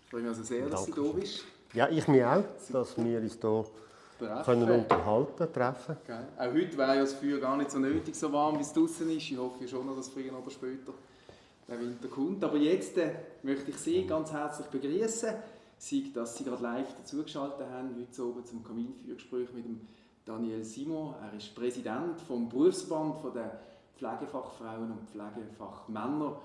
Ich freue mich also sehr, dass du da bist. Ja, ich mich auch, dass wir uns hier können unterhalten, treffen. Okay. Auch heute wäre ja das Feuer gar nicht so nötig, so warm wie es draußen ist. Ich hoffe schon, dass früher oder später der Winter kommt. Aber jetzt möchte ich Sie ganz herzlich begrüßen, dass Sie gerade live dazugeschaltet haben, heute oben zum Kaminfeuergespräch mit dem Daniel Simon. Er ist Präsident vom Berufsverband der Pflegefachfrauen und Pflegefachmänner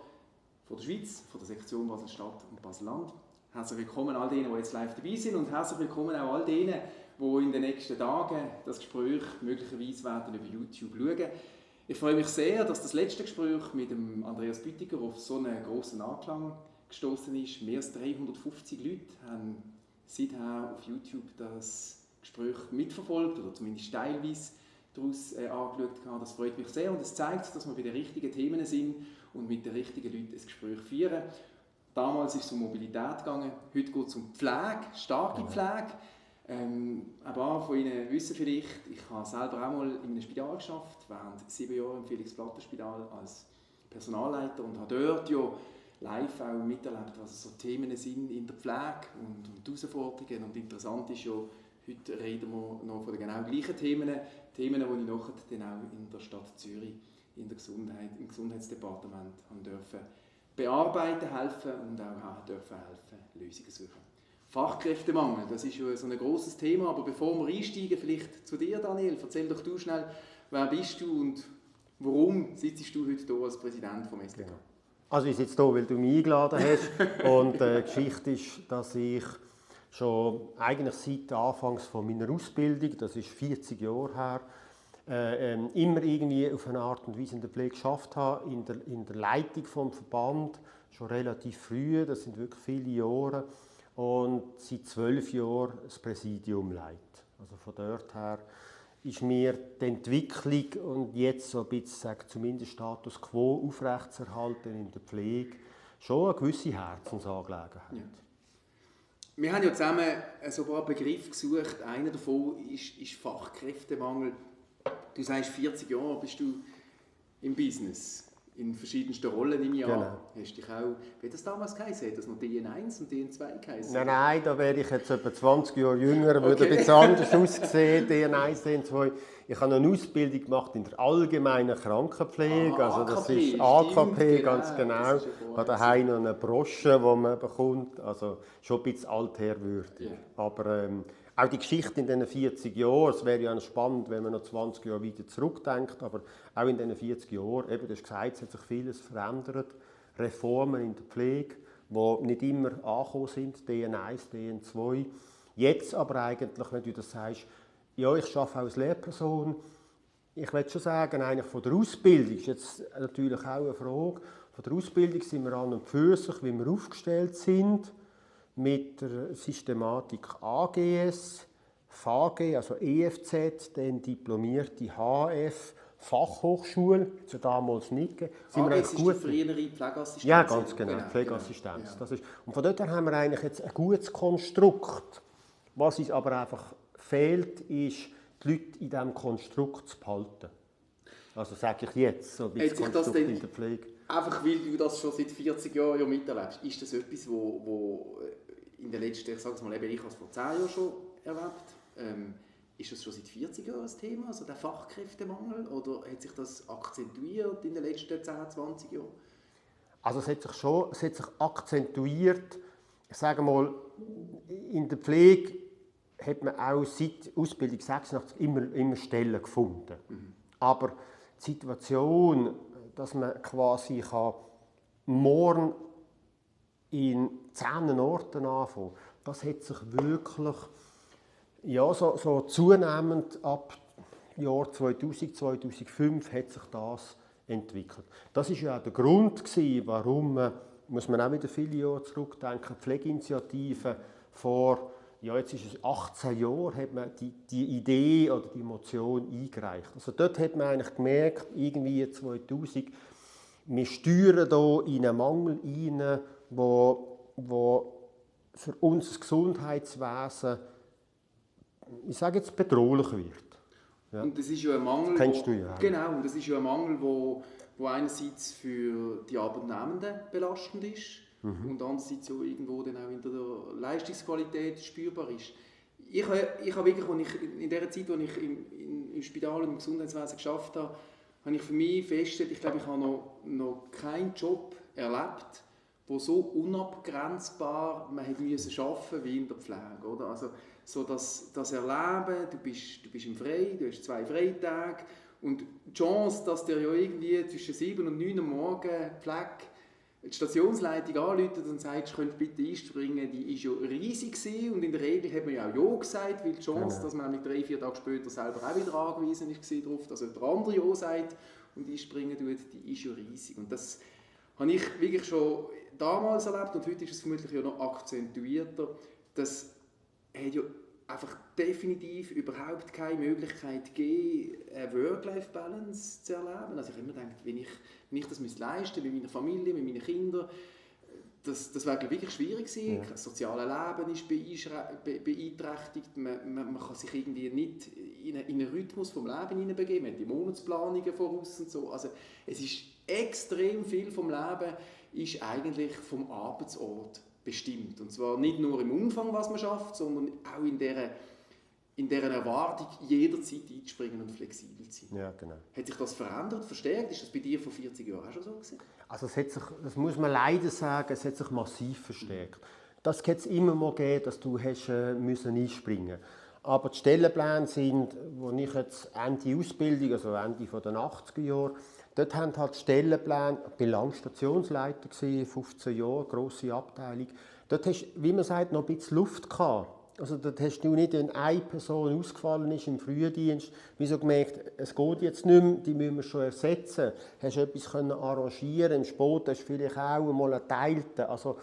von der Schweiz, von der Sektion Basel-Stadt und Basel-Land. Herzlich willkommen all denen, die jetzt live dabei sind, und herzlich willkommen auch all denen, die in den nächsten Tagen das Gespräch möglicherweise werden über YouTube schauen. Ich freue mich sehr, dass das letzte Gespräch mit dem Andreas Büttiger auf so einen grossen Anklang gestoßen ist. Mehr als 350 Leute haben seither auf YouTube das Gespräch mitverfolgt oder zumindest teilweise daraus angeschaut. Das freut mich sehr und es zeigt, dass wir bei den richtigen Themen sind und mit den richtigen Leuten ein Gespräch führen. Damals ist es um Mobilität gegangen, heute geht es um Pflege, starke Pflege. Ein paar von Ihnen wissen vielleicht, ich habe selber auch mal in einem Spital geschafft, während 7 Jahren im Felix-Platter-Spital als Personalleiter, und habe dort ja live auch miterlebt, was so Themen sind in der Pflege und die Herausforderungen. Und interessant ist ja, heute reden wir noch von den genau gleichen Themen, die ich nachher dann auch in der Stadt Zürich im Gesundheitsdepartement haben dürfen bearbeiten, helfen und auch dürfen helfen, Lösungen suchen. Fachkräftemangel, das ist ja so ein grosses Thema, aber bevor wir einsteigen, vielleicht zu dir, Daniel, erzähl doch du schnell, wer bist du und warum sitzt du heute hier als Präsident vom SDK? Genau. Also ich sitze hier, weil du mich eingeladen hast und die Geschichte ist, dass ich schon eigentlich seit Anfangs von meiner Ausbildung, das ist 40 Jahre her, immer irgendwie auf eine Art und Weise in der Pflege geschafft habe, in der Leitung des Verbands, schon relativ früh, das sind wirklich viele Jahre, und seit 12 Jahren das Präsidium leitet. Also von dort her ist mir die Entwicklung und jetzt so ein bisschen, zumindest Status quo aufrechtzuerhalten in der Pflege, schon eine gewisse Herzensangelegenheit. Ja. Wir haben ja zusammen so ein paar Begriffe gesucht. Einer davon ist Fachkräftemangel. Du sagst, 40 Jahre bist du im Business, in verschiedensten Rollen im Jahr. Genau. Hast dich auch, wie hat das damals geheißen? Hat das noch DN1 und DN2 geheißen? Nein, da wäre ich jetzt etwa 20 Jahre jünger, würde ein bisschen anders aussehen, DN1, DN2. Ich habe eine Ausbildung gemacht in der allgemeinen Krankenpflege, also das ist AKP, stimmt, ganz genau. Ich habe daheim noch eine Brosche, die man bekommt, also schon ein bisschen altherwürdig. Yeah. Aber auch die Geschichte in diesen 40 Jahren, es wäre ja spannend, wenn man noch 20 Jahre weiter zurückdenkt, aber auch in diesen 40 Jahren, eben, du hast gesagt, es hat sich vieles verändert, Reformen in der Pflege, die nicht immer angekommen sind, DN1, DN2. Jetzt aber eigentlich, wenn du das sagst, ja, ich arbeite auch als Lehrperson, ich würde schon sagen, eigentlich von der Ausbildung, ist jetzt natürlich auch eine Frage, von der Ausbildung sind wir an und für sich, wie wir aufgestellt sind, mit der Systematik AGS, VG, also EFZ, dann diplomierte HF, Fachhochschule, das hat es damals nicht gegeben. AGS ist die frühere Pflegeassistenz? Ja, ganz genau, Pflegeassistenz. Genau. Das ist, und von dort her haben wir eigentlich jetzt ein gutes Konstrukt. Was uns aber einfach fehlt, ist, die Leute in diesem Konstrukt zu behalten. Also sage ich jetzt, so ein bisschen Konstrukt in der Pflege. Einfach weil du das schon seit 40 Jahren miterlebst, ist das etwas, wo in den letzten, ich sage es mal, ich habe es vor 10 Jahren schon erlebt, ist das schon seit 40 Jahren ein Thema, also der Fachkräftemangel, oder hat sich das akzentuiert in den letzten 10, 20 Jahren? Also es hat sich akzentuiert, ich sage mal, in der Pflege hat man auch seit Ausbildung 86 immer Stellen gefunden. Mhm. Aber die Situation, dass man quasi morgen in 10 Orten anfangen kann, das hat sich wirklich so zunehmend ab Jahr 2000, 2005 hat sich das entwickelt. Das war ja auch der Grund, warum, muss man auch wieder viele Jahre zurückdenken, Pflegeinitiativen vor, jetzt ist es 18 Jahre, hat man die Idee oder die Motion eingereicht. Also dort hat man eigentlich gemerkt, irgendwie 2000, wir steuern hier in einen Mangel rein, wo für uns das Gesundheitswesen, ich sage jetzt, bedrohlich wird. Ja. Und das ist ja ein Mangel, kennst du ja. Genau, und das ist ja ein Mangel, wo einerseits für die Arbeitnehmenden belastend ist und andererseits so irgendwo dann auch in der Leistungsqualität spürbar ist. Ich habe wirklich, in der Zeit, als ich im Spital und im Gesundheitswesen geschafft habe, habe ich für mich festgestellt, ich glaube, ich habe noch keinen Job erlebt, wo so unabgrenzbar man arbeiten musste wie in der Pflege. Oder? Also, so das Erleben, du bist im Frei, du hast 2 Freitage und die Chance, dass dir ja irgendwie zwischen 7 und 9 Uhr morgen die Stationsleitung anruft und sagt, könnt bitte einspringen, die war ja riesig gewesen. Und in der Regel hat man ja auch «Ja» gesagt, weil die Chance, dass man nämlich 3-4 Tage später selber auch wieder angewiesen war darauf, dass jemand andere «Ja» sagt und einspringen tut, die ist ja riesig. Und das habe ich wirklich schon damals erlebt und heute ist es vermutlich ja noch akzentuierter. Das hat ja einfach definitiv überhaupt keine Möglichkeit gegeben, eine Work-Life-Balance zu erleben. Also ich habe immer gedacht, wenn ich das leisten müsste, mit meiner Familie, mit meinen Kindern, das wäre wirklich schwierig gewesen. Ja. Das soziale Leben ist beeinträchtigt. Man kann sich irgendwie nicht in einen Rhythmus vom Leben hineinbegeben. Man hat die Monatsplanungen voraus und so. Also es ist extrem viel vom Leben ist eigentlich vom Arbeitsort bestimmt. Und zwar nicht nur im Umfang, was man schafft, sondern auch in dieser Erwartung, jederzeit einzuspringen und flexibel zu sein. Ja, genau. Hat sich das verändert, verstärkt? Ist das bei dir vor 40 Jahren auch schon so gewesen? Also das muss man leider sagen, es hat sich massiv verstärkt. Das hat es immer mal gegeben, dass du hast, müssen einspringen musst. Aber die Stellenpläne sind, wo ich jetzt Ende Ausbildung, also Ende der 80er Jahre, dort haben halt Stellenpläne, ich war lang Stationsleiter, 15 Jahre, grosse Abteilung. Dort hast du, wie man sagt, noch ein bisschen Luft gehabt. Also dort hast du nicht, wenn eine Person ausgefallen ist im Frühdienst, wieso gemerkt, es geht jetzt nicht mehr, die müssen wir schon ersetzen. Hast du etwas arrangieren, im Sport hast du vielleicht auch einmal einen Teilten. Also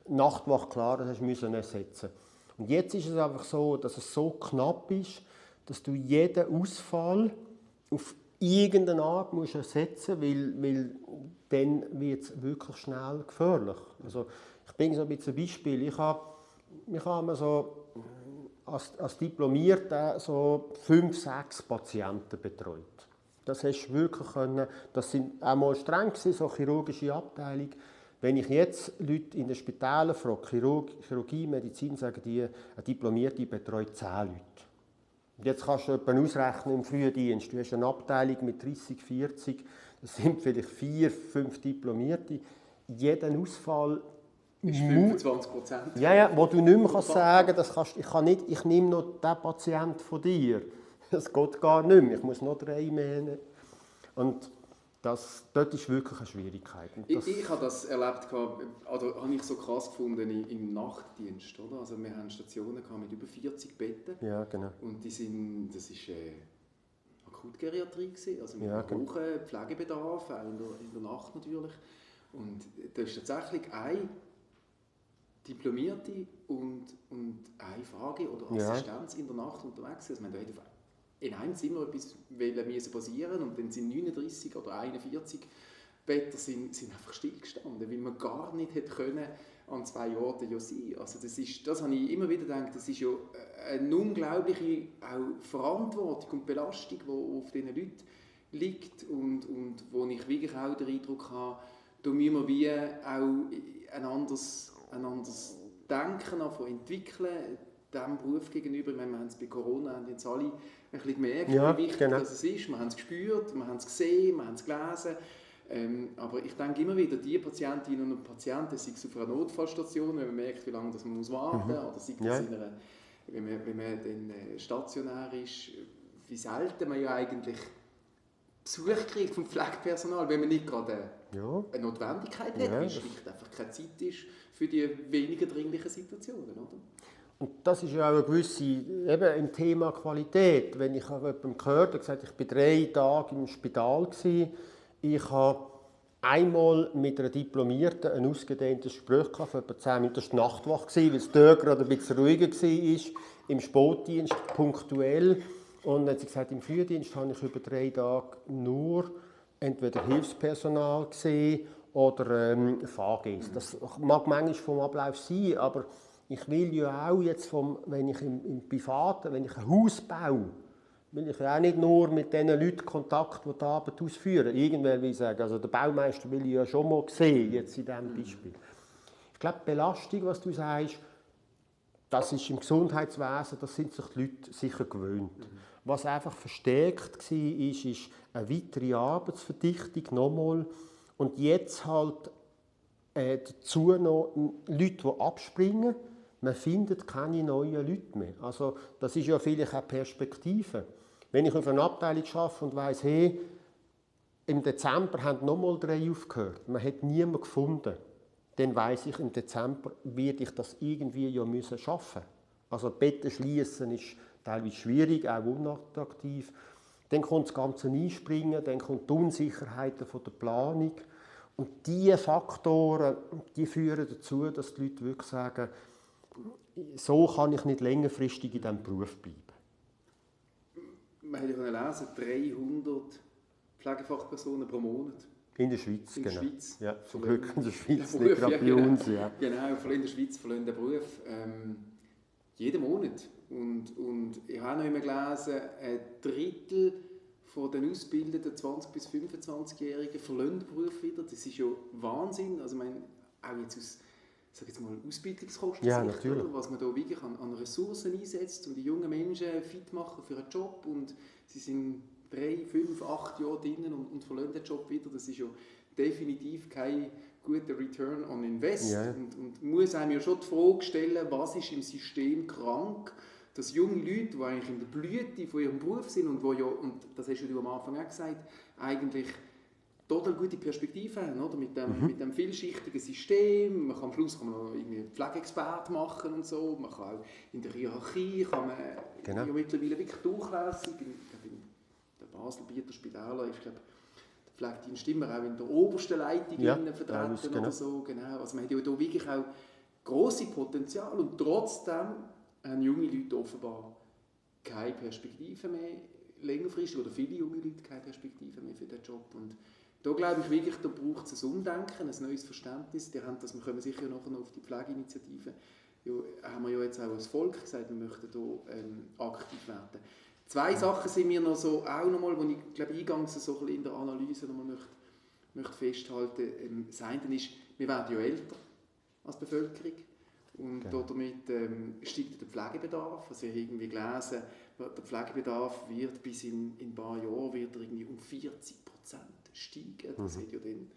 Nachtwache, klar, das hast du ersetzen. Und jetzt ist es einfach so, dass es so knapp ist, dass du jeden Ausfall auf irgendeine Art musst ersetzen, weil dann wird es wirklich schnell gefährlich. Also ich bringe so ein bisschen ein Beispiel. Ich habe so als Diplomierter so 5, 6 Patienten betreut. Das hast du wirklich können. Das sind auch mal streng gewesen, so chirurgische Abteilung. Wenn ich jetzt Leute in den Spitälern frage, Chirurgie, Medizin, sagen die, eine Diplomierte betreut 10 Leute. Jetzt kannst du jemanden ausrechnen im Frühdienst. Du hast eine Abteilung mit 30, 40, das sind vielleicht 4, 5 Diplomierte. Jeden Ausfall ist 25%. Ja, wo du nicht mehr sagen kannst, ich nehme noch den Patienten von dir. Das geht gar nicht mehr. Ich muss noch 3 nehmen. Und dort ist wirklich eine Schwierigkeit. Ich habe das erlebt, oder habe ich so krass gefunden im Nachtdienst. Oder? Also wir hatten Stationen mit über 40 Betten. Ja, genau. Und das war Akutgeriatrie. Also mit hohem Pflegebedarf, auch in der Nacht natürlich. Und da ist tatsächlich eine Diplomierte und eine Fage oder Assistenz in der Nacht unterwegs. Also wir haben in einem Zimmer etwas passieren und dann sind 39 oder 41 Betten sind einfach stillgestanden, weil man gar nicht hätte können an 2 Orten sein. Also das habe ich immer wieder gedacht, das ist ja eine unglaubliche auch Verantwortung und Belastung, die auf diesen Leuten liegt und wo ich wirklich auch den Eindruck habe, da müssen wir wie auch ein anderes Denken entwickeln, diesem Beruf gegenüber. Wir haben es bei Corona haben jetzt alle ein bisschen gemerkt, wie wichtig das ist. Wir haben es gespürt, wir haben es gesehen, wir haben es gelesen. Aber ich denke immer wieder, die Patientinnen und Patienten, sei es auf einer Notfallstation, wenn man merkt, wie lange man muss warten muss, oder sei es wenn man dann stationär ist, wie selten man ja eigentlich Besuch kriegt vom Pflegepersonal, wenn man nicht gerade eine Notwendigkeit hat, weil es schlicht einfach keine Zeit ist für die weniger dringlichen Situationen. Oder? Und das ist ja auch eine gewisse, eben im Thema Qualität. Wenn ich jemandem gehört habe, gesagt, ich war 3 Tage im Spital gewesen, ich habe einmal mit einer Diplomierten ein ausgedehntes Gespräch gehabt, für etwa 10 Minuten. Das war die Nachtwache, weil es dort gerade ein bisschen ruhiger war, im Sportdienst, punktuell. Und dann hat sie gesagt, im Frühdienst habe ich über 3 Tage nur entweder Hilfspersonal gesehen oder Fahrgäste. Das mag manchmal vom Ablauf sein, aber ich will ja auch jetzt, wenn ich im Privaten, wenn ich ein Haus baue, will ich ja auch nicht nur mit den Leuten Kontakt, die die Arbeit ausführen. Irgendwann will ich sagen, also den Baumeister will ich ja schon mal sehen, jetzt in diesem Beispiel. Ich glaube, die Belastung, was du sagst, das ist im Gesundheitswesen, das sind sich die Leute sicher gewöhnt. Was einfach verstärkt war, ist eine weitere Arbeitsverdichtung nochmal. Und jetzt halt dazu noch Leute, die abspringen. Man findet keine neuen Leute mehr. Also, das ist ja vielleicht auch Perspektive. Wenn ich auf einer Abteilung arbeite und weiss, hey, im Dezember haben nochmal 3 aufgehört, man hat niemanden gefunden, dann weiss ich, im Dezember werde ich das irgendwie ja müssen schaffen. Also Betten schließen ist teilweise schwierig, auch unattraktiv. Dann kommt das ganze Einspringen, dann kommt die Unsicherheiten von der Planung. Und diese Faktoren, die führen dazu, dass die Leute wirklich sagen, so kann ich nicht längerfristig in diesem Beruf bleiben. Man hat ja lesen, 300 Pflegefachpersonen pro Monat. In der Schweiz, in der genau. Schweiz. Ja, zum Glück in der Schweiz, Beruf, nicht gerade bei uns. Ja. Genau, vor allem in der Schweiz verlassen den Beruf jeden Monat. Und ich habe noch immer gelesen, ein Drittel von den ausgebildeten 20- bis 25-Jährigen verlassen den Beruf wieder. Das ist ja Wahnsinn. Also ich meine, auch jetzt aus Ausbildungskosten, ja, natürlich. Was man da wirklich an Ressourcen einsetzt, um die jungen Menschen fit machen für einen Job. Und sie sind 3, 5, 8 Jahre drinnen und verlassen den Job wieder. Das ist ja definitiv kein guter Return on Invest. Ja. Und muss einem ja schon die Frage stellen, was ist im System krank, dass junge Leute, die eigentlich in der Blüte von ihrem Beruf sind und die ja, und das hast du am Anfang auch gesagt, eigentlich total gute Perspektive haben, oder? Mit dem vielschichtigen System. Am Schluss kann man noch irgendwie Pflegeexpert machen und so. Man kann auch in der Hierarchie kann man genau. ja mittlerweile wirklich durchlässig. Der Basel-Bieter Spitäler ist, glaube der Pflegedienst immer auch in der obersten Leitung vertreten genau. oder so. Genau. Also man hat ja da wirklich auch grosse Potenzial und trotzdem haben junge Leute offenbar keine Perspektive mehr längerfristig oder viele junge Leute keine Perspektive mehr für den Job. Und da glaube ich wirklich, da braucht es ein Umdenken, ein neues Verständnis. Wir kommen sicher nachher noch auf die Pflegeinitiative. Ja, haben wir ja jetzt auch als Volk gesagt, wir möchten da aktiv werden. 2 Sachen sind mir noch so, auch nochmal, die ich glaube eingangs so ein bisschen in der Analyse nochmal möchte festhalten. Das eine ist, wir werden ja älter als Bevölkerung. Und damit steigt der Pflegebedarf. Also ich habe irgendwie gelesen, der Pflegebedarf wird bis in ein paar Jahren wird er irgendwie um 40% steigen. Das hat ja dann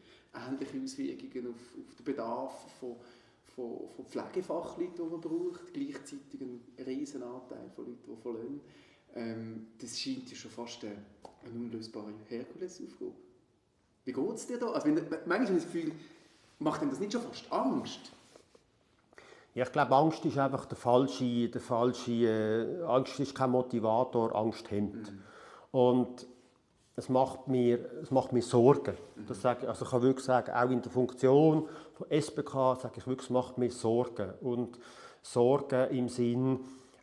ähnliche Auswirkungen auf den Bedarf von Pflegefachleuten, die man braucht. Gleichzeitig ein riesen Anteil von Leuten, die verlassen. Das scheint ja schon fast eine unlösbare Herkulesaufgabe. Wie geht es dir da? Also manchmal habe ich das Gefühl, macht einem das nicht schon fast Angst? Ja, ich glaube, Angst ist einfach der falsche Angst ist kein Motivator, Angst hemmt. Und es macht mir Sorgen. Das sage ich, also ich kann wirklich sagen, auch in der Funktion von SBK sage ich wirklich, es macht mir Sorgen. Und Sorgen im Sinn,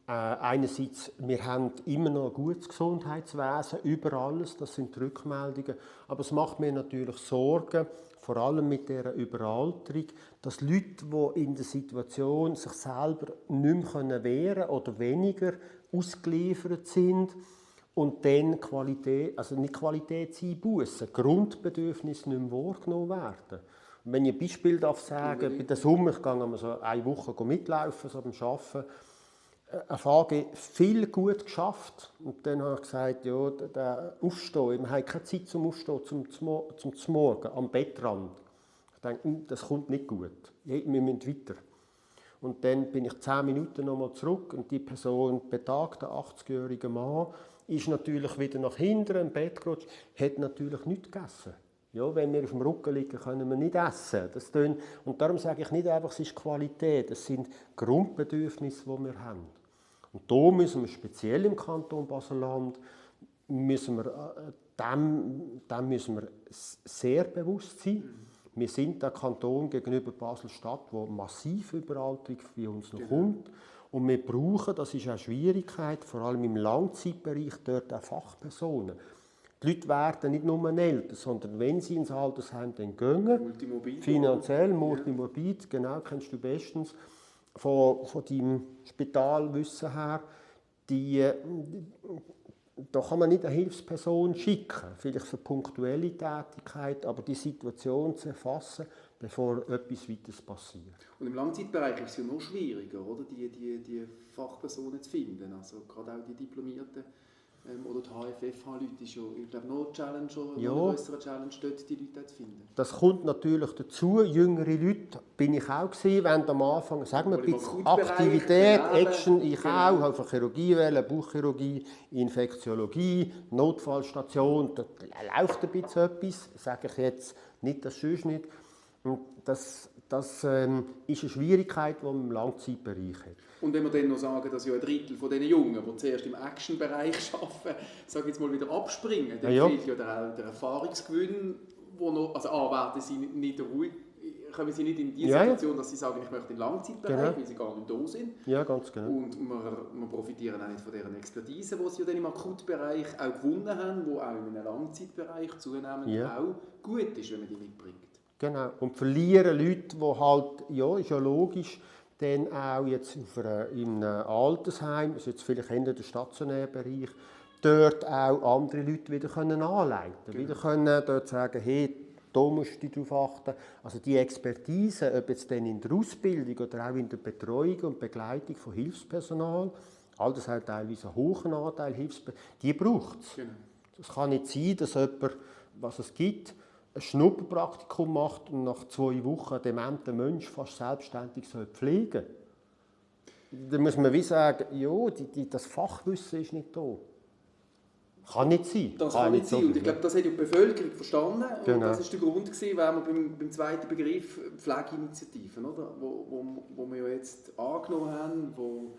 einerseits, wir haben immer noch ein gutes Gesundheitswesen, über alles, das sind die Rückmeldungen, aber es macht mir natürlich Sorgen, vor allem mit dieser Überalterung, dass Leute, die in der Situation sich selber nicht mehr wehren können oder weniger ausgeliefert sind und dann Qualität, also nicht Qualitätseinbussen, Grundbedürfnisse nicht mehr wahrgenommen werden. Und wenn ich ein Beispiel sagen darf, bei der Sommer, ich gehe so eine Woche mitlaufen, so beim Arbeiten, eine Frage viel gut geschafft. Und dann habe ich gesagt, ja, der Aufstehen, wir haben keine Zeit zum Aufstehen, zum Morgen, am Bettrand. Ich denke, das kommt nicht gut. Wir müssen weiter. Und dann bin ich 10 Minuten nochmal zurück und die Person, betagter 80-jähriger Mann, ist natürlich wieder nach hinten im Bett gerutscht, hat natürlich nichts gegessen. Ja, wenn wir auf dem Rücken liegen, können wir nicht essen. Und darum sage ich nicht einfach, es ist Qualität, es sind Grundbedürfnisse, die wir haben. Und da müssen wir speziell im Kanton Basel-Land dem müssen wir sehr bewusst sein. Wir sind der Kanton gegenüber Basel-Stadt, der massiv Überalterung bei uns noch kommt. Und wir brauchen, das ist eine Schwierigkeit, vor allem im Langzeitbereich, dort auch Fachpersonen. Die Leute werden nicht nur älter, sondern wenn sie ins Altersheim dann gehen, finanziell, multimorbid, genau, kennst du bestens, von deinem Spitalwissen her, da kann man nicht eine Hilfsperson schicken, vielleicht für punktuelle Tätigkeit, aber die Situation zu erfassen, bevor etwas weiteres passiert. Und im Langzeitbereich ist es ja noch schwieriger, oder? Die Fachpersonen zu finden. Also gerade auch die Diplomierten oder die HFFH-Leute ist ja, ich glaube, noch eine Challenge, Ja. noch eine größere Challenge, dort die Leute zu finden. Das kommt natürlich dazu. Jüngere Leute bin ich auch gewesen, wenn am Anfang, sagen wir, ein bisschen Aktivität, Action, ich auch, habe von Chirurgie wählen, Bauchchirurgie, Infektiologie, Notfallstation, da läuft ein bisschen etwas, sage ich jetzt nicht, das sonst nicht. Und das ist eine Schwierigkeit, die man im Langzeitbereich hat. Und wenn wir dann noch sagen, dass ja ein Drittel von diesen Jungen, die zuerst im Action-Bereich arbeiten, sage jetzt mal wieder abspringen, dann fehlt ja der Erfahrungsgewinn, wo noch, also werden sie nicht ruhig, kommen sie nicht in die Situation, dass sie sagen, ich möchte in den Langzeitbereich, weil sie gar nicht da sind. Ja, ganz genau. Und wir profitieren auch nicht von deren Expertise, die sie ja dann im Akutbereich auch gewonnen haben, die auch in einem Langzeitbereich zunehmend auch gut ist, wenn man die mitbringt. Genau. Und verlieren Leute, die halt, ja, ist ja logisch, dann auch jetzt in einem Altersheim, also jetzt vielleicht in der stationären Bereich, dort auch andere Leute wieder anleiten können. Wieder können dort sagen, hey, da musst du darauf achten. Also die Expertise, ob jetzt dann in der Ausbildung oder auch in der Betreuung und Begleitung von Hilfspersonal, all das hat teilweise einen hohen Anteil Hilfspersonal, die braucht es. Genau. Es kann nicht sein, dass jemand, was es gibt, ein Schnupperpraktikum macht und nach 2 Wochen einen dementen Mensch fast selbstständig pflegen soll. Dann muss man wie sagen, ja, das Fachwissen ist nicht da. Kann nicht sein. Das kann nicht sein. Und ich glaube, das hat die Bevölkerung verstanden. Und genau. Das war der Grund, beim zweiten Begriff Pflegeinitiativen, oder? Wo wir ja jetzt angenommen haben, wo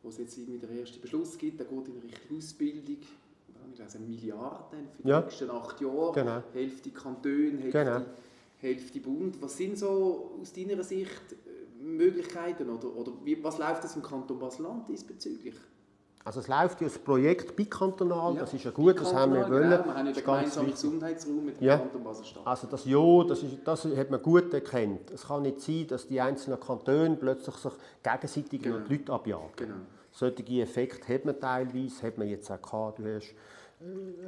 es jetzt irgendwie den ersten Beschluss gibt, der geht in Richtung Ausbildung. Ich glaube, Milliarden für die nächsten 8 Jahre. Genau. Hälfte Kanton, Hälfte Bund. Was sind so aus deiner Sicht Möglichkeiten? Oder was läuft das im Kanton Basel-Land diesbezüglich? Also es läuft ja das Projekt bikantonal, das ist ja gut, das haben wir wollen. Genau. Wir haben ja den gemeinsamen Gesundheitsraum mit dem Kanton Basel-Stadt. Also das hat man gut erkannt. Es kann nicht sein, dass die einzelnen Kantone plötzlich sich gegenseitig die Leute abjagen. Genau. Solche Effekte hat man teilweise, hat man jetzt auch gehabt. Du hast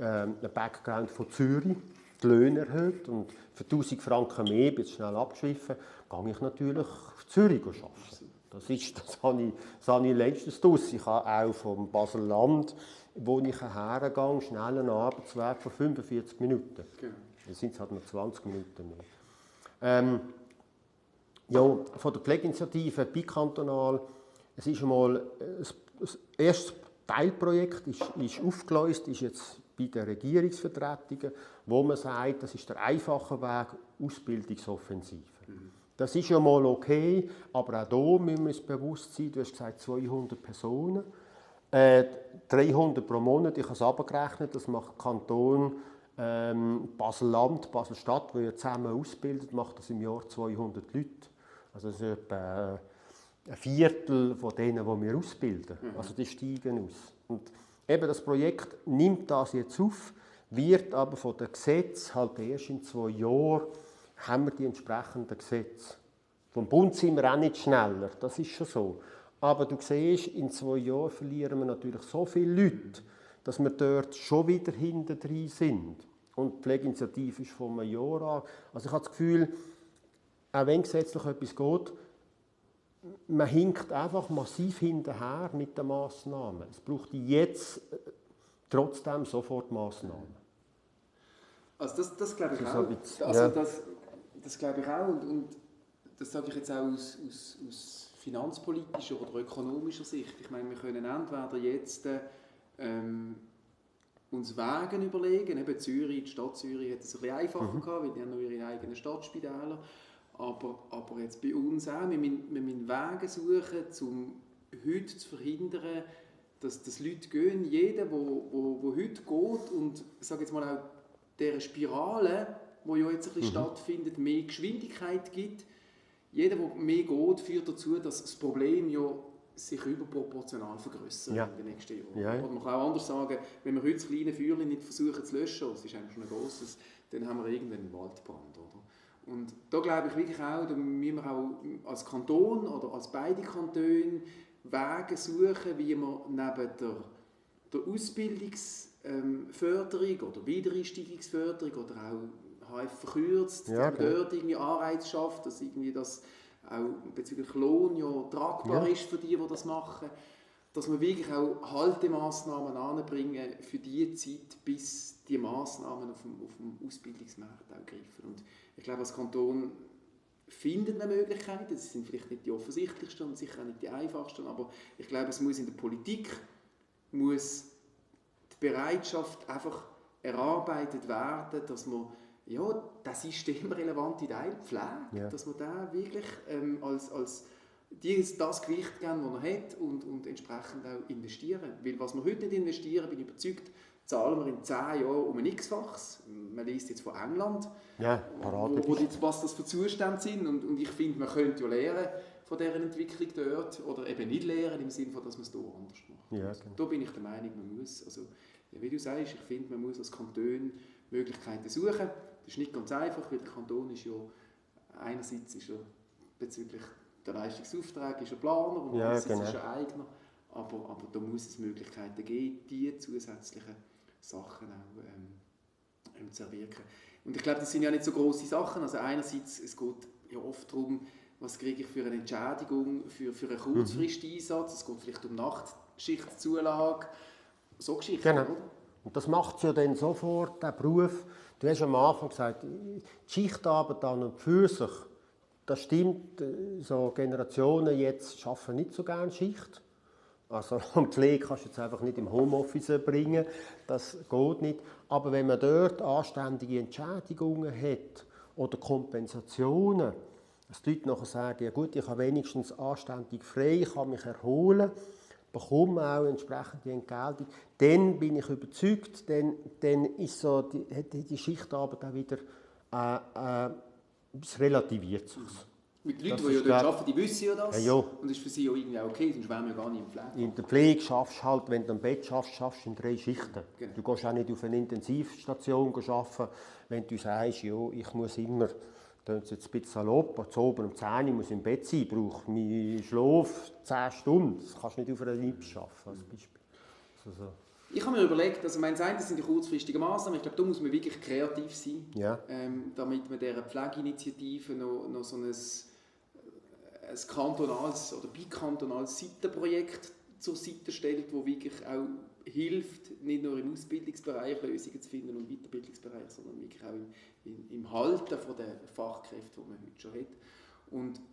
einen Background von Zürich, die Löhne erhöht und für 1000 Franken mehr, bin schnell abgeschwiffen, gehe ich natürlich auf Zürich arbeiten. Das habe ich längstens draus. Ich habe auch vom Basel-Land, wo ich hergehe, schnell einen Arbeitsweg von 45 Minuten. Genau. Dann sind es halt noch 20 Minuten mehr. Von der Pflegeinitiative bikantonal, es ist einmal das erste Teilprojekt ist aufgelöst, ist jetzt bei den Regierungsvertretungen, wo man sagt, das ist der einfache Weg, Ausbildungsoffensive. Das ist ja mal okay, aber auch hier müssen wir uns bewusst sein, du hast gesagt 200 Personen, 300 pro Monat, ich habe es abgerechnet, das macht Kanton Basel-Land, Basel-Stadt, die ja zusammen ausbildet, macht das im Jahr 200 Leute. Also das ist etwa ein Viertel von denen, die wir ausbilden. Also die steigen aus. Und eben das Projekt nimmt das jetzt auf, wird aber von den Gesetzen halt erst in 2 Jahren haben wir die entsprechenden Gesetze. Vom Bund sind wir auch nicht schneller, das ist schon so. Aber du siehst, in 2 Jahren verlieren wir natürlich so viele Leute, dass wir dort schon wieder hinten drin sind. Und die Pflegeinitiative ist vor einem Jahr an. Also ich habe das Gefühl, auch wenn gesetzlich etwas geht, man hinkt einfach massiv hinterher mit den Massnahmen. Es braucht jetzt trotzdem sofort Massnahmen. Also das glaube ich auch. Also das glaube ich auch. Und das sage ich jetzt auch aus finanzpolitischer oder ökonomischer Sicht. Ich meine, wir können entweder jetzt uns Wege überlegen. Eben Zürich, die Stadt Zürich hat es ein bisschen einfacher gehabt, weil die haben noch ihre eigenen Stadtspitäler. Aber jetzt bei uns auch, wir müssen Wege suchen, um heute zu verhindern, dass Leute gehen. Jeder, der heute geht und ich sage jetzt mal auch dieser Spirale, die ja jetzt ein bisschen stattfindet, mehr Geschwindigkeit gibt. Jeder, der mehr geht, führt dazu, dass das Problem ja sich überproportional vergrößert in den nächsten Jahren. Ja. Oder man kann auch anders sagen, wenn wir heute das kleine Feuerchen nicht versuchen zu löschen, das ist eigentlich schon ein grosses, dann haben wir irgendwann einen Waldbrand. Oder? Und da glaube ich wirklich auch, da müssen wir auch als Kanton oder als beide Kantone Wege suchen, wie wir neben der Ausbildungsgeschichte Förderung oder Wiedereinstiegsförderung oder auch HF verkürzt, Ja, dass man dort irgendwie Anreize schafft, dass irgendwie das auch bezüglich Lohn ja tragbar ist für die das machen. Dass wir wirklich auch Haltemaßnahmen anbringen für die Zeit, bis die Massnahmen auf dem Ausbildungsmarkt auch greifen. Und ich glaube, als Kanton findet man Möglichkeiten. Das sind vielleicht nicht die offensichtlichsten und sicher auch nicht die einfachsten, aber ich glaube, es muss in der Politik muss die Bereitschaft einfach erarbeitet werden, dass man den systemrelevanten Teil Pflege, dass man da wirklich als das Gewicht geben, das er hat und entsprechend auch investieren. Weil was wir heute nicht investieren, bin ich überzeugt, zahlen wir in 10 Jahren um ein X-Faches. Man liest jetzt von England, was das für Zustände sind. Und ich finde, man könnte ja lernen von dieser Entwicklung dort oder eben nicht lernen, im Sinne von, dass man es hier anders macht. Ja, genau. Da bin ich der Meinung, man muss, also, wie du sagst, ich finde, man muss als Kanton Möglichkeiten suchen. Das ist nicht ganz einfach, weil der Kanton ist ja, einerseits ist er bezüglich der Leistungsauftrag ist ein Planer und andererseits ist er Eigner. Aber da muss es Möglichkeiten geben, diese zusätzlichen Sachen auch zu erwirken. Und ich glaube, das sind ja nicht so grosse Sachen. Also einerseits, es geht ja oft darum, was kriege ich für eine Entschädigung für einen Kurzfristeinsatz. Es geht vielleicht um Nachtschichtzulage, so Geschichten, genau. Oder? Und das macht es ja dann sofort, der Beruf. Du hast am Anfang gesagt, die Schichtarbeit an und für sich, das stimmt, so Generationen jetzt arbeiten nicht so gerne Schicht. Also Pflege kannst du jetzt einfach nicht im Homeoffice bringen, das geht nicht. Aber wenn man dort anständige Entschädigungen hat oder Kompensationen, dass die Leute nachher sagen, ja gut, ich habe wenigstens anständig frei, ich kann mich erholen, bekomme auch entsprechende Entgeltung, dann bin ich überzeugt, dann ist so die Schichtarbeit auch wieder es relativiert sich. Mit den Leuten, die ja dort arbeiten, die wissen ja das. Ja. Und das ist für sie ja irgendwie auch okay, sonst wären wir gar nicht im Pflege. In der Pflege schaffst du halt, wenn du am Bett schaffst du in 3 Schichten. Genau. Du gehst auch nicht auf eine Intensivstation arbeiten, wenn du sagst, ja, ich muss immer, das ist jetzt ein bisschen salopp, zu oben um 10 Uhr muss ich im Bett sein, ich brauche meinen Schlaf 10 Stunden. Das kannst du nicht auf einer Lips arbeiten, als Beispiel. Also, Ich habe mir überlegt, also das sind die kurzfristigen Massnahmen. Ich glaube, da muss man wirklich kreativ sein, damit man dieser Pflegeinitiative noch so ein kantonales oder bikantonales Seitenprojekt zur Seite stellt, das wirklich auch hilft, nicht nur im Ausbildungsbereich Lösungen zu finden und im Weiterbildungsbereich, sondern wirklich auch im Halten von den Fachkräften, die man heute schon hat.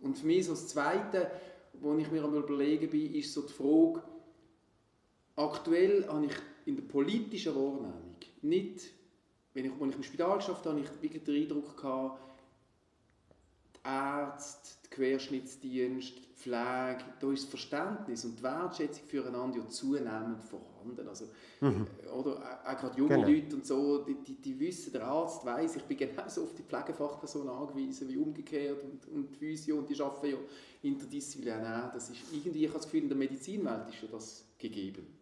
Und für mich so das Zweite, was ich mir am Überlegen bin, ist so die Frage, aktuell habe ich in der politischen Wahrnehmung nicht, als ich im Spital gearbeitet habe, habe ich wirklich den Eindruck gehabt, die Ärzte, der Querschnittsdienst, die Pflege, da ist das Verständnis und die Wertschätzung füreinander ja zunehmend vorhanden. Also, oder auch gerade junge Leute und so, die wissen, der Arzt weiss, ich bin genauso auf die Pflegefachperson angewiesen wie umgekehrt und die Physio und die arbeiten ja interdisziplinär. Das ist irgendwie, ich habe das Gefühl, in der Medizinwelt ist ja das gegeben.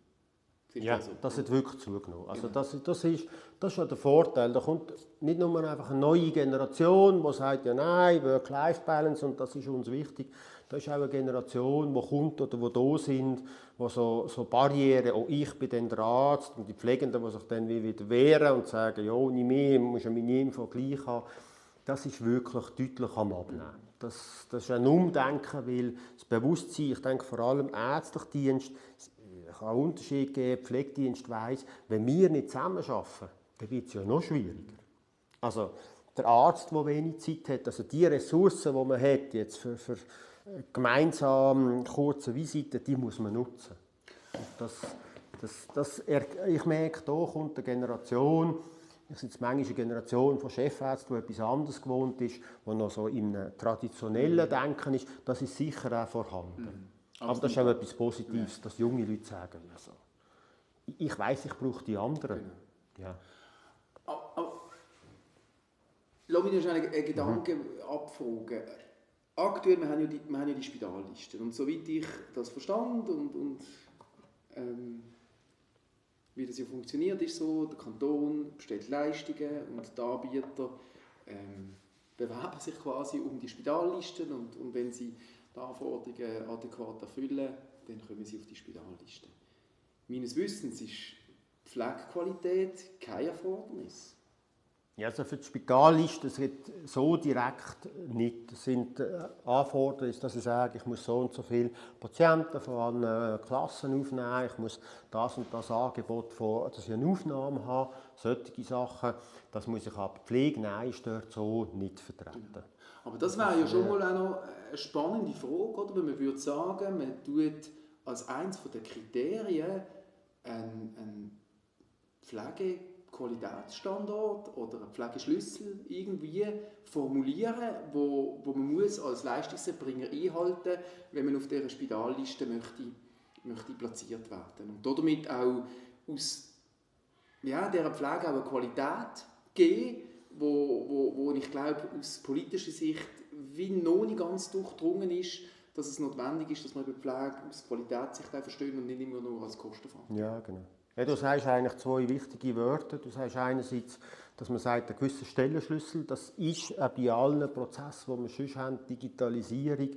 Ja, das hat wirklich zugenommen. Also das ist ja der Vorteil. Da kommt nicht nur einfach eine neue Generation, die sagt, ja nein, Work-Life-Balance und das ist uns wichtig. Da ist auch eine Generation, die kommt oder die da sind, die so Barrieren, oh, ich bin dann der Arzt und die Pflegenden, die sich dann wieder wehren und sagen, ja, nicht mehr, man muss ja meine Info gleich haben. Das ist wirklich deutlich am Abnehmen. Das ist ein Umdenken, weil das Bewusstsein, ich denke vor allem ärztlicher Dienst, es kann einen Unterschied geben, Pflegedienst weiss, wenn wir nicht zusammenarbeiten, dann wird es ja noch schwieriger. Also der Arzt, der wenig Zeit hat, also die Ressourcen, die man hat jetzt für gemeinsam kurze Visiten, die muss man nutzen. Ich merke, da kommt eine Generation, ich sehe manchmal eine Generation von Chefärzten, die etwas anderes gewohnt ist, die noch so im traditionellen Denken ist, das ist sicher auch vorhanden. Aber das ist auch etwas Positives, dass junge Leute sagen, also, ich weiss, ich brauche die anderen. Ja. Lass mich noch einen Gedanken abfragen. Aktuell, wir haben ja die Spitallisten. Und soweit ich das verstand und wie das ja funktioniert, ist so, der Kanton bestellt Leistungen und die Anbieter bewerben sich quasi um die Spitallisten und wenn sie die Anforderungen adäquat erfüllen, dann kommen sie auf die Spitalliste. Meines Wissens ist Pflegequalität keine Erfordernis? Ja, also für das Spital ist das so direkt nicht. Das sind Anforderungen, dass ich sage, ich muss so und so viele Patienten von allen Klassen aufnehmen, ich muss das und das Angebot, dass ich eine Aufnahme habe, solche Sachen. Das muss ich aber Pflege, nein, ist dort so nicht vertreten. Aber das wäre ja schon mal auch noch eine spannende Frage, oder? Wenn man würde sagen, man tut als eines der Kriterien einen Pflegequalitätsstandard oder einen Pflegeschlüssel irgendwie formulieren, wo man muss als Leistungserbringer einhalten, wenn man auf dieser Spitalliste möchte platziert werden. Und damit auch aus dieser Pflege auch eine Qualität geben, wo ich glaube, aus politischer Sicht wie noch nicht ganz durchdrungen ist, dass es notwendig ist, dass man über Pflege aus Qualitätssicht versteht und nicht immer nur als Kostenfaktor. Ja, genau. Ja, du sagst eigentlich zwei wichtige Wörter. Du sagst einerseits, dass man sagt, ein gewisser Stellenschlüssel, das ist auch bei allen Prozessen, die wir sonst haben, Digitalisierung,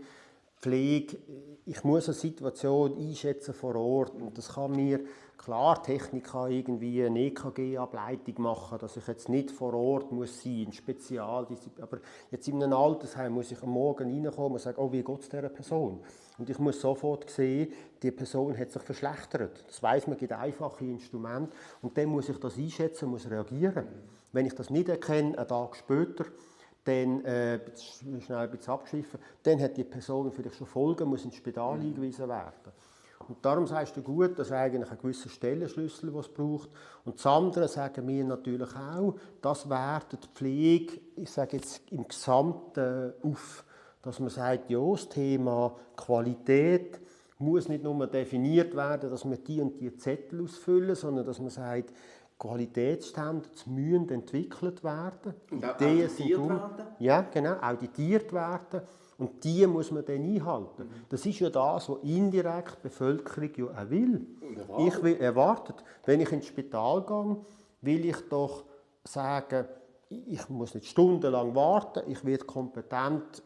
Pflege. Ich muss eine Situation einschätzen vor Ort und das kann mir, klar, Technik kann irgendwie eine EKG-Ableitung machen, dass ich jetzt nicht vor Ort muss sein, ein Spezialdisziplin. Aber jetzt in einem Altersheim muss ich am Morgen reinkommen und sagen, oh, wie geht es dieser Person? Und ich muss sofort sehen, die Person hat sich verschlechtert. Das weiss man, es gibt einfache Instrumente. Und dann muss ich das einschätzen, muss reagieren. Wenn ich das nicht erkenne, einen Tag später, dann schnell ein bisschen abgeschliffen, dann hat die Person vielleicht schon Folgen, muss ins Spital eingewiesen werden. Und darum sagst du gut, das ist eigentlich ein gewisser Stellenschlüssel, den es braucht. Und das andere sagen wir natürlich auch, das wertet die Pflege, ich sage jetzt im Gesamten auf. Dass man sagt, ja, das Thema Qualität muss nicht nur definiert werden, dass wir die und die Zettel ausfüllen, sondern dass man sagt, Qualitätsstandards müssen entwickelt werden. Und auch auditiert werden? Ja, genau, auditiert werden. Und die muss man dann einhalten. Das ist ja das, was indirekt die Bevölkerung ja auch will. Ich will erwartet, wenn ich ins Spital gehe, will ich doch sagen, ich muss nicht stundenlang warten, ich werde kompetent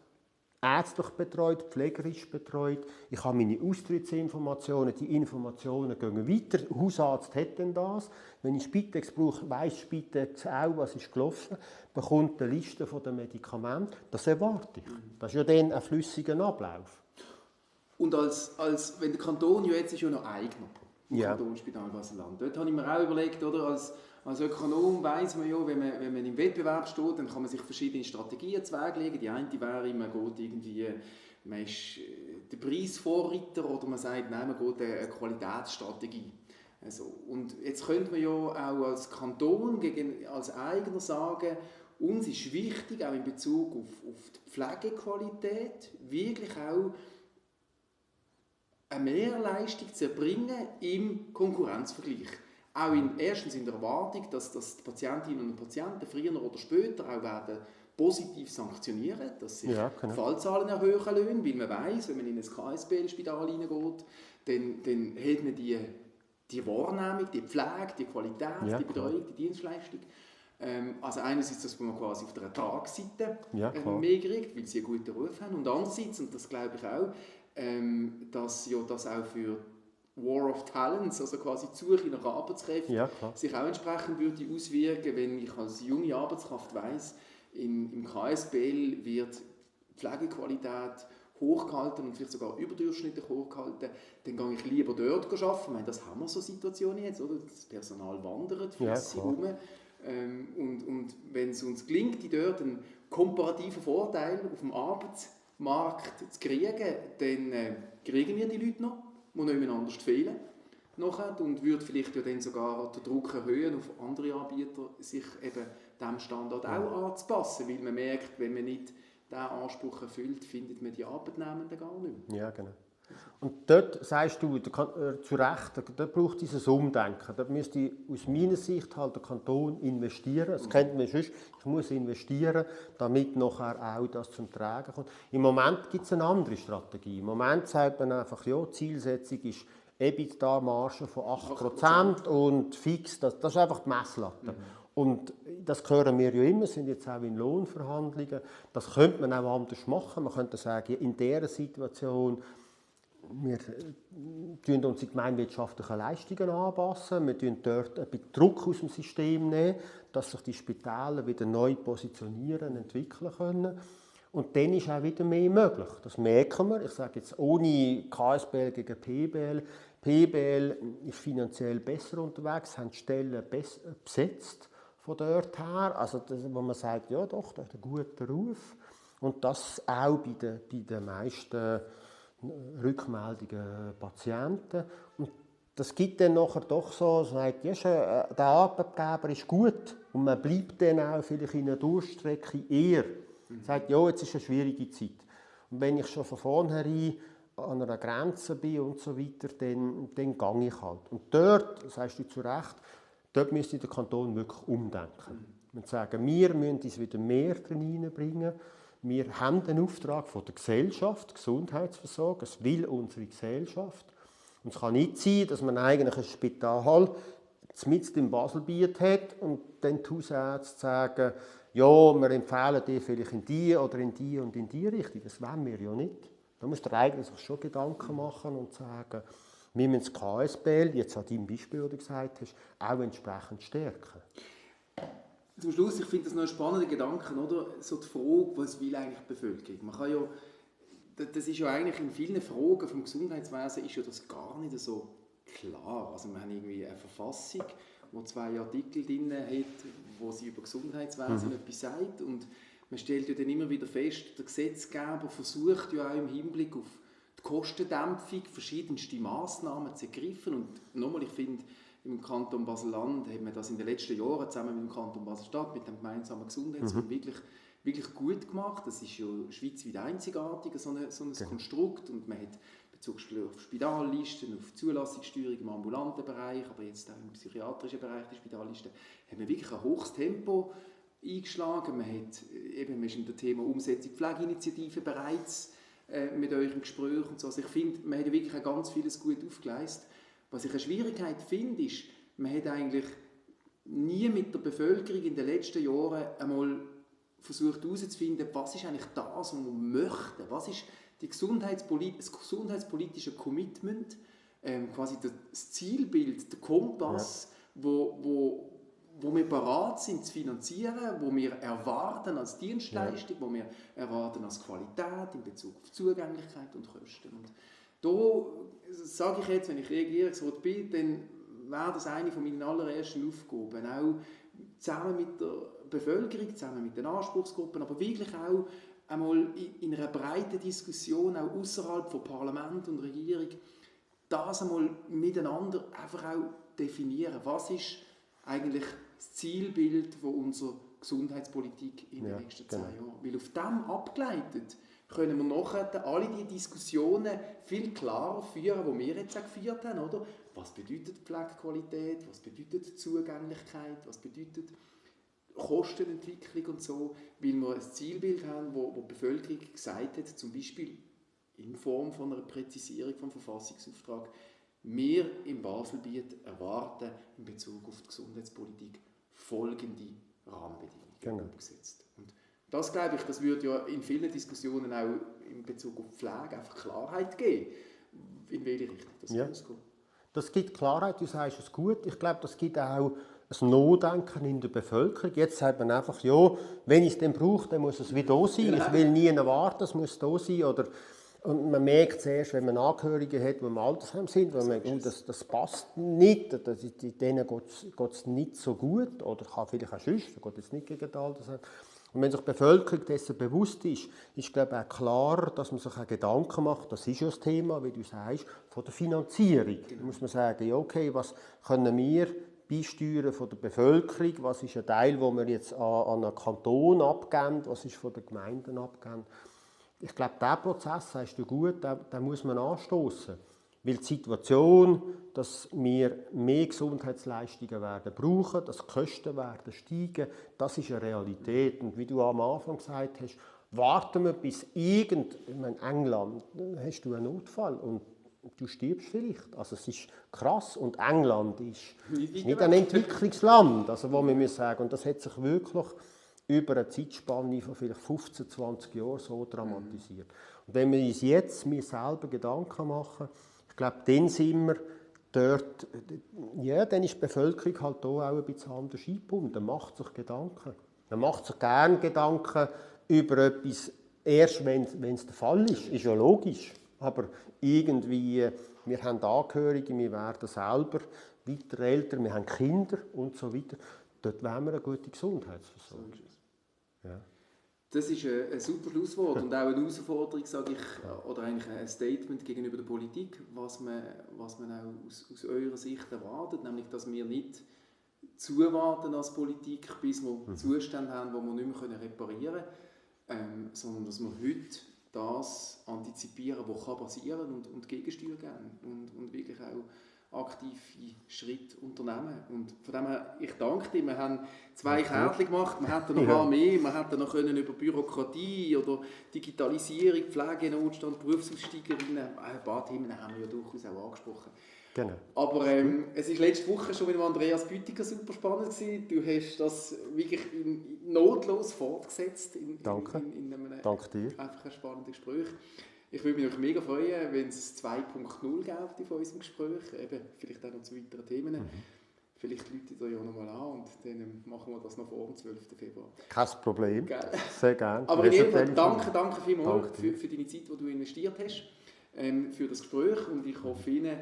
ärztlich betreut, pflegerisch betreut. Ich habe meine Austrittsinformationen, die Informationen gehen weiter. Der Hausarzt hat denn das. Wenn ich Spitex brauche, weiss Spitex auch, was ist gelaufen, bekommt eine Liste der Medikamente. Das erwarte ich. Das ist ja dann ein flüssiger Ablauf. Und wenn der Kanton ja jetzt ist ja noch Eigner im Kantonsspital Basel-Land. Dort habe ich mir auch überlegt, oder, als Ökonom weiss man ja, wenn man im Wettbewerb steht, dann kann man sich verschiedene Strategien zulegen. Die eine wäre, man ist der Preisvorreiter oder man sagt, nein, man geht eine Qualitätsstrategie. Also, und jetzt könnte man ja auch als Kanton, als Eigner sagen, uns ist wichtig, auch in Bezug auf die Pflegequalität, wirklich auch eine Mehrleistung zu erbringen im Konkurrenzvergleich. Auch erstens in der Erwartung, dass die Patientinnen und Patienten früher oder später auch werden positiv sanktionieren, dass sich Fallzahlen erhöhen lassen, weil man weiss, wenn man in ein KSB-Spital hineingeht, dann hat man die Wahrnehmung, die Pflege, die Qualität, die Betreuung, die Dienstleistung. Also einerseits, dass man quasi auf der Ertragsseite mehr kriegt, weil sie einen guten Ruf haben, und andererseits, und das glaube ich auch, dass ja das auch für War of Talents, also quasi die Suche nach Arbeitskräften, sich auch entsprechend würde auswirken, wenn ich als junge Arbeitskraft weiss, im KSBL wird Pflegequalität hochgehalten und vielleicht sogar überdurchschnittlich hochgehalten, dann gehe ich lieber dort arbeiten. Ich meine, das haben wir so Situationen jetzt, oder? Das Personal wandert flüssig rum. Und wenn es uns gelingt, dort einen komparativen Vorteil auf dem Arbeitsmarkt zu kriegen, dann kriegen wir die Leute noch, die nicht anders fehlen. Und würde vielleicht ja dann sogar den Druck erhöhen, auf andere Anbieter sich eben diesem Standard auch anzupassen, weil man merkt, wenn man nicht diesen Anspruch erfüllt, findet man die Arbeitnehmenden gar nicht mehr. Ja, genau. Und dort sagst du zu Recht, da braucht es dieses Umdenken. Da müsste aus meiner Sicht halt der Kanton investieren. Das kennt man sonst. Ich muss investieren, damit nachher auch das zum Tragen kommt. Im Moment gibt es eine andere Strategie. Im Moment sagt man einfach, ja, die Zielsetzung ist EBITDA-Marge von 8% und fix. Das ist einfach die Messlatte. Und das hören wir ja immer, sind jetzt auch in Lohnverhandlungen. Das könnte man auch anders machen. Man könnte sagen, in dieser Situation wir tun unsere gemeinwirtschaftlichen Leistungen anpassen, wir tun dort ein bisschen Druck aus dem System nehmen, dass sich die Spitäler wieder neu positionieren, entwickeln können. Und dann ist auch wieder mehr möglich. Das merken wir. Ich sage jetzt ohne KSBL gegen PBL. PBL ist finanziell besser unterwegs, haben die Stellen besser besetzt von dort her. Also wo man sagt, ja doch, das hat einen guten Ruf. Und das auch bei den meisten Rückmeldungen Patienten. Und das gibt dann nachher doch so, sagt, ja, der Arbeitgeber ist gut und man bleibt dann auch vielleicht in einer Durchstrecke eher. Sagt, ja, jetzt ist eine schwierige Zeit. Und wenn ich schon von vornherein an einer Grenze bin und so weiter, dann gehe ich halt. Und dort, das sagst du zu Recht, dort müsste der Kanton wirklich umdenken. Wir sagen, wir müssen uns wieder mehr hineinbringen. Wir haben den Auftrag von der Gesellschaft, Gesundheitsversorgung, es will unsere Gesellschaft. Und es kann nicht sein, dass man eigentlich ein Spital mitten im Baselbiet hat und dann die Hausärzte sagen, ja, wir empfehlen dir vielleicht in die oder in die und in die Richtung. Das wollen wir ja nicht. Da musst du dir eigentlich schon Gedanken machen und sagen, wir müssen das KSBL, jetzt an deinem Beispiel, das du gesagt hast, auch entsprechend stärken. Zum Schluss, ich finde das noch ein spannender Gedanke, oder? So die Frage, was will eigentlich die Bevölkerung? Man kann ja, das ist ja eigentlich in vielen Fragen vom Gesundheitswesen ist ja das gar nicht so klar. Also wir haben irgendwie eine Verfassung, die 2 Artikel drin hat, wo sie über Gesundheitswesen etwas sagt, und man stellt ja dann immer wieder fest, der Gesetzgeber versucht ja auch im Hinblick auf die Kostendämpfung verschiedenste Massnahmen zu ergreifen. Und nochmal, ich finde, im Kanton Basel-Land hat man das in den letzten Jahren zusammen mit dem Kanton Basel-Stadt, mit dem gemeinsamen Gesundheitsfonds wirklich gut gemacht. Das ist ja schweizweit einzigartig, so ein Konstrukt. Und man hat Bezug auf Spitallisten, auf Zulassungssteuerung im ambulanten Bereich, aber jetzt auch im psychiatrischen Bereich, die Spitallisten, hat man wirklich ein hohes Tempo eingeschlagen. Man ist in dem Thema Umsetzung Pflegeinitiative bereits mit euch im Gespräch und so. Also ich finde, man hat wirklich ganz vieles gut aufgeleistet. Was ich eine Schwierigkeit finde, ist, man hat eigentlich nie mit der Bevölkerung in den letzten Jahren einmal versucht herauszufinden, was ist eigentlich das, was man möchte. Was ist das gesundheitspolitische Commitment, quasi das Zielbild, der Kompass, wo wir bereit sind zu finanzieren, wo wir erwarten als Dienstleistung, wo wir erwarten als Qualität in Bezug auf Zugänglichkeit und Kosten. Und da sage ich jetzt, wenn ich Regierungsrat bin, dann wäre das eine von meinen allerersten Aufgaben, auch zusammen mit der Bevölkerung, zusammen mit den Anspruchsgruppen, aber wirklich auch einmal in einer breiten Diskussion, auch außerhalb von Parlament und Regierung, das einmal miteinander einfach auch definieren. Was ist eigentlich das Zielbild von unserer Gesundheitspolitik in den nächsten 10 Jahren? Weil auf dem abgeleitet können wir nachher alle die Diskussionen viel klarer führen, die wir jetzt auch geführt haben. Oder? Was bedeutet Pflegequalität? Was bedeutet Zugänglichkeit? Was bedeutet Kostenentwicklung und so? Weil wir ein Zielbild haben, wo die Bevölkerung gesagt hat, zum Beispiel in Form von einer Präzisierung vom Verfassungsauftrag, wir im Baselbiet erwarten in Bezug auf die Gesundheitspolitik folgende Rahmenbedingungen umgesetzt. Und das, glaube ich, das würde ja in vielen Diskussionen auch in Bezug auf Pflege einfach Klarheit geben, in welche Richtung das ausgeht. Das gibt Klarheit, du sagst es gut. Ich glaube, das gibt auch ein Nachdenken in der Bevölkerung. Jetzt sagt man einfach, ja, wenn ich es dann brauche, dann muss es wieder da sein. Genau. Ich will nie warten, es muss da sein. Und man merkt es erst, wenn man Angehörige hat, die im Altersheim sind, weil man merkt, das passt nicht, denen geht es nicht so gut, oder kann vielleicht auch sonst, das geht jetzt nicht gegen das Altersheim. Und wenn sich die Bevölkerung dessen bewusst ist, ist glaube ich auch klar, dass man sich auch Gedanken macht, das ist ja das Thema, wie du sagst, von der Finanzierung. Genau. Da muss man sagen, ja, okay, was können wir beisteuern von der Bevölkerung, was ist ein Teil, den wir jetzt an einen Kanton abgeben, was ist von den Gemeinden abgeben. Ich glaube, diesen Prozess, sagst du gut, den muss man anstoßen. Weil die Situation, dass wir mehr Gesundheitsleistungen werden brauchen, dass die Kosten werden steigen, das ist eine Realität. Und wie du am Anfang gesagt hast, warten wir bis in England, dann hast du einen Notfall und du stirbst vielleicht. Also es ist krass. Und England ist nicht ein Entwicklungsland, also wo wir sagen, und das hat sich wirklich über eine Zeitspanne von vielleicht 15, 20 Jahren so dramatisiert. Und wenn wir uns jetzt selber Gedanken machen, ich glaube, dann sind wir dort, ja, dann ist die Bevölkerung halt hier auch ein bisschen anders eingebunden. Man macht sich Gedanken. Man macht sich gerne Gedanken über etwas, erst wenn es der Fall ist ja logisch. Aber irgendwie, wir haben Angehörige, wir werden selber weiter älter, wir haben Kinder und so weiter. Dort wollen wir eine gute Gesundheitsversorgung. Ja. Das ist ein super Schlusswort und auch eine Herausforderung, sage ich, oder eigentlich ein Statement gegenüber der Politik, was man auch aus eurer Sicht erwartet, nämlich, dass wir nicht zuwarten als Politik, bis wir Zustände haben, die wir nicht mehr reparieren können, sondern dass wir heute das antizipieren, was passieren kann und Gegensteuer geben und wirklich auch aktive Schritte unternehmen. Und von dem her, ich danke dir. Wir haben 2 Kärtchen gemacht, wir hätten noch ein paar mehr, wir hätten noch über Bürokratie oder Digitalisierung, Pflegenotstand, Berufsaussteigerinnen, ein paar Themen haben wir ja durchaus auch angesprochen. Genau. Aber es war letzte Woche schon mit Andreas Bütiger super spannend gewesen. Du hast das wirklich notlos fortgesetzt in einem Danke dir. einfach ein spannendes Gespräch. Ich würde mich mega freuen, wenn es 2.0 gäbe von unserem Gespräch, eben vielleicht auch noch zu weiteren Themen. Vielleicht läutet ihr ja noch mal an und dann machen wir das noch vor dem 12. Februar. Kein Problem. Geil. Sehr gerne. Aber in jedem Fall danke vielmals für deine Zeit, die du investiert hast, für das Gespräch. Und ich hoffe Ihnen,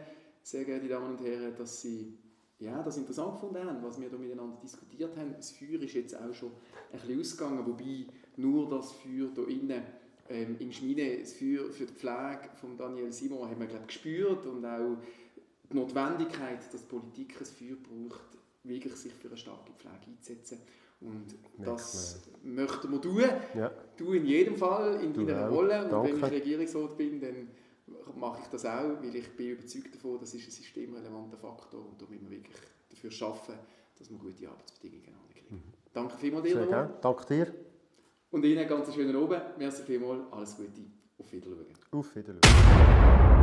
sehr geehrte Damen und Herren, dass Sie das interessant gefunden haben, was wir hier miteinander diskutiert haben. Das Feuer ist jetzt auch schon ein bisschen ausgegangen, wobei nur das Feuer hier innen im Schmine, das Feuer für die Pflege von Daniel Simon haben wir, glaube ich, gespürt und auch die Notwendigkeit, dass die Politik ein Feuer braucht, wirklich sich für eine starke Pflege einzusetzen. Und das möchten wir tun. Ja. Du in jedem Fall, in deiner Rolle. Und wenn ich Regierungsrat bin, dann mache ich das auch, weil ich bin überzeugt davon, das ist ein systemrelevanter Faktor und da müssen wir wirklich dafür arbeiten, dass wir gute Arbeitsbedingungen kriegen. Danke vielmals dir. Sehr gerne. Danke dir. Und Ihnen einen ganz schönen Abend. Merci vielmals. Alles Gute. Auf Wiedersehen. Auf Wiedersehen.